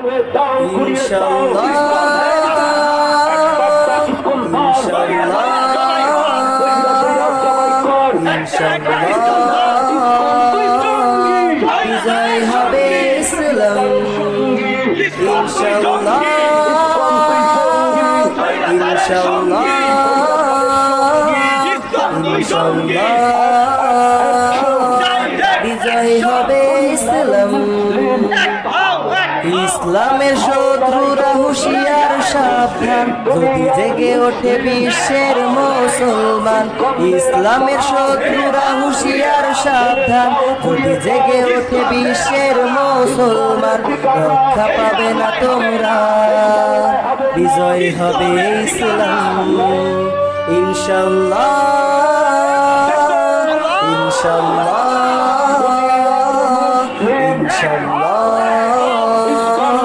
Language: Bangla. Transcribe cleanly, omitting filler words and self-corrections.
ইনশাআল্লাহ বিজয় হবে ইসলাম ইনশাআল্লাহ ইনশাআল্লাহ ইনশাআল্লাহ বিজয় হবে ইসলাম ইসলামের শত্রুরা হুঁশিয়ার সাবধান যদি জেগে ওঠে বিশ্বের মুসলমান ইসলামের শত্রুরা হুঁশিয়ার সাবধান যদি জেগে ওঠে বিশ্বের মুসলমান রক্ষা পাবে না তোমরা বিজয় হবে ইসলাম ইনশাআল্লাহ ইনশাআল্লাহ